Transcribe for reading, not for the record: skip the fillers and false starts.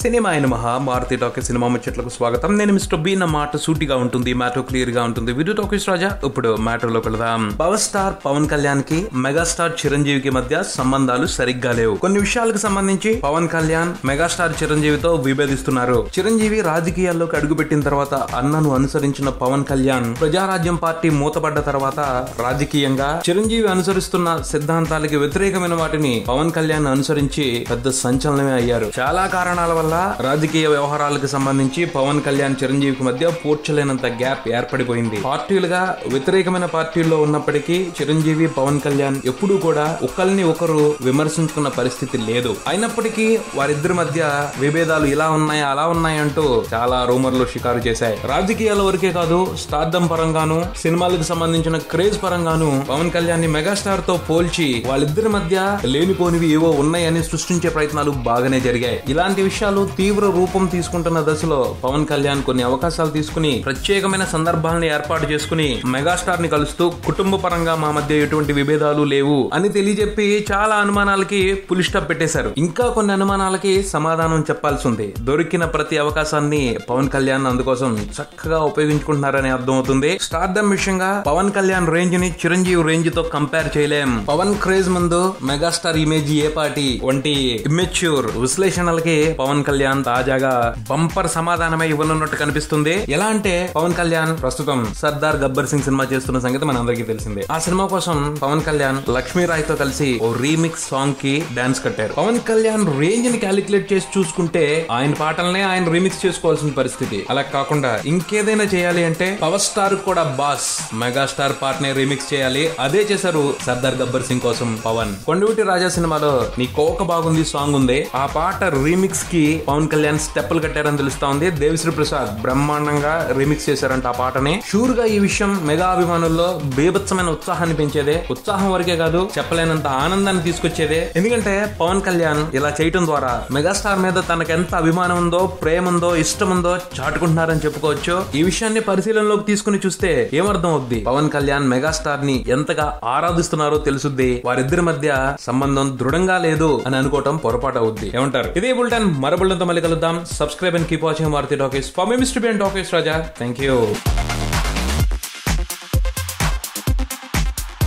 Cinema అయిన Maruti talkie cinema ముచ్చట్లకు స్వాగతం. నేను మిస్టర్ బి. నా మాట సూటిగా ఉంటుంది, మ్యాటర్ క్లియర్ గా ఉంటుంది. వీడియో టాకీస్ రాజా. ఇప్పుడు మ్యాటర్ లోకి వెళదాం. పవర్ స్టార్ పవన్ కళ్యాణ్ కి మెగాస్టార్ చిరంజీవికి మధ్య సంబంధాలు సరిగ్గా లేవు. కొన్ని విషయాలకు సంబంధించి పవన్ కళ్యాణ్ మెగాస్టార్ చిరంజీవితో విభేదిస్తున్నారు. చిరంజీవి రాజకీయాల్లోకి అడుగుపెట్టిన తర్వాత అన్నను అనుసరించిన పవన్ కళ్యాణ్ ప్రజారాజ్యం పార్టీ మూతపడ్డ తర్వాత రాజకీయంగా చిరంజీవి అనుసరిస్తున్న సిద్ధాంతాలకి వ్యతిరేకమైన వాటిని పవన్ కళ్యాణ్ అనుసరించి పెద్ద సంచలనమే అయ్యారు. చాలా కారణాల వల్ల రాజకీయ వ్యవహారాలకు సంబంధించి పవన్ కళ్యాణ్ చిరంజీవికి మధ్య పూడ్చలేనంత గ్యాప్ ఏర్పడిపోయింది. పార్టీలుగా వ్యతిరేకమైన పార్టీల్లో ఉన్నప్పటికీ చిరంజీవి పవన్ కళ్యాణ్ ఎప్పుడూ కూడా ఒకరిని ఒకరు విమర్శించుకున్న పరిస్థితి లేదు. అయినప్పటికీ వారిద్దరి మధ్య విభేదాలు ఇలా ఉన్నాయి అలా ఉన్నాయి అంటూ చాలా రూమర్లు షికారు చేశాయి. రాజకీయాల వరకే కాదు, స్టార్డమ్ పరంగాను, సినిమాలకు సంబంధించిన క్రేజ్ పరంగాను పవన్ కళ్యాణ్ ని మెగాస్టార్ తో పోల్చి వాళ్ళిద్దరి మధ్య లేనిపోనివి ఏవో ఉన్నాయని సృష్టించే ప్రయత్నాలు బాగానే జరిగాయి. ఇలాంటి విషయాలు తీవ్ర రూపం తీసుకుంటున్న దశలో పవన్ కళ్యాణ్ కొన్ని అవకాశాలు తీసుకుని ప్రత్యేకమైన సందర్భాలను ఏర్పాటు చేసుకుని మెగాస్టార్ ని కలుస్తూ కుటుంబ పరంగా మా మధ్య ఎటువంటి విభేదాలు లేవు అని తెలియజెప్పి చాలా అనుమానాలకి పులి స్టాప్ పెట్టేశారు. ఇంకా కొన్ని అనుమానాలకి సమాధానం చెప్పాల్సి ఉంది. దొరికిన ప్రతి అవకాశాన్ని పవన్ కళ్యాణ్ అందుకోసం చక్కగా ఉపయోగించుకుంటున్నారని అర్థమవుతుంది. స్టార్డమ్ విషయంగా పవన్ కళ్యాణ్ రేంజ్ ని చిరంజీవి రేంజ్ తో కంపేర్ చేయలేం. పవన్ క్రేజ్ ముందు మెగాస్టార్ ఇమేజ్ ఏ పార్టీ వంటి ఇమ్మెచ్యూర్ విశ్లేషణలకి పవన్ కళ్యాణ్ తాజాగా బంపర్ సమాధానమే ఇవ్వనున్నట్టు కనిపిస్తుంది. ఎలా అంటే పవన్ కళ్యాణ్ ప్రస్తుతం సర్దార్ గబ్బర్ సింగ్ సినిమా చేస్తున్న సంగతి మనందరికీ తెలిసిందే. ఆ సినిమా కోసం పవన్ కళ్యాణ్ లక్ష్మీరాయ్ తో కలిసి ఓ రీమిక్స్ సాంగ్ కి డాన్స్ కట్టారు. పవన్ కళ్యాణ్ రేంజ్ ని క్యాలిక్యులేట్ చేసి చూసుకుంటే ఆయన పాటలనే ఆయన రీమిక్స్ చేసుకోవాల్సిన పరిస్థితి. అలా కాకుండా ఇంకేదైనా చేయాలి అంటే పవర్ స్టార్ కూడా బాస్ మెగాస్టార్ పాటనే రీమిక్స్ చేయాలి. అదే చేశారు సర్దార్ గబ్బర్ సింగ్ కోసం పవన్. కొండవీటి రాజా సినిమాలో నీ కోక బాగుంది సాంగ్ ఉంది. ఆ పాట రీమిక్స్ కి పవన్ కళ్యాణ్ స్టెప్పులు కట్టారని తెలుస్తా ఉంది. దేవిశ్రీ ప్రసాద్ బ్రహ్మాండంగా రీమిక్స్ చేశారంట ఆ పాటని. షూర్ గా ఈ విషయం మెగా అభిమానుల్లో బీభత్సమైన ఉత్సాహాన్ని పెంచేదే. ఉత్సాహం వరకే కాదు, చెప్పలేనంత ఆనందాన్ని తీసుకొచ్చేదే. ఎందుకంటే పవన్ కళ్యాణ్ ఇలా చేయటం ద్వారా మెగాస్టార్ మీద తనకెంత అభిమానం ఉందో, ప్రేమ ఉందో, ఇష్టం ఉందో చాటుకుంటున్నారని చెప్పుకోవచ్చు. ఈ విషయాన్ని పరిశీలనలోకి తీసుకుని చూస్తే ఏమర్థం అవుద్ది, పవన్ కళ్యాణ్ మెగాస్టార్ ని ఎంతగా ఆరాధిస్తున్నారో తెలుసుద్ది. వారిద్దరి మధ్య సంబంధం దృఢంగా లేదు అని అనుకోవటం పొరపాటు అవుద్ది. ఏమంటారు? ఇదే బులెటిన్ మరో బులెటిన్తో మళ్ళీ కలుద్దాం. Subscribe and keep watching Maruti Talkies. For me, Mr. B and Talkies Raja. Thank you.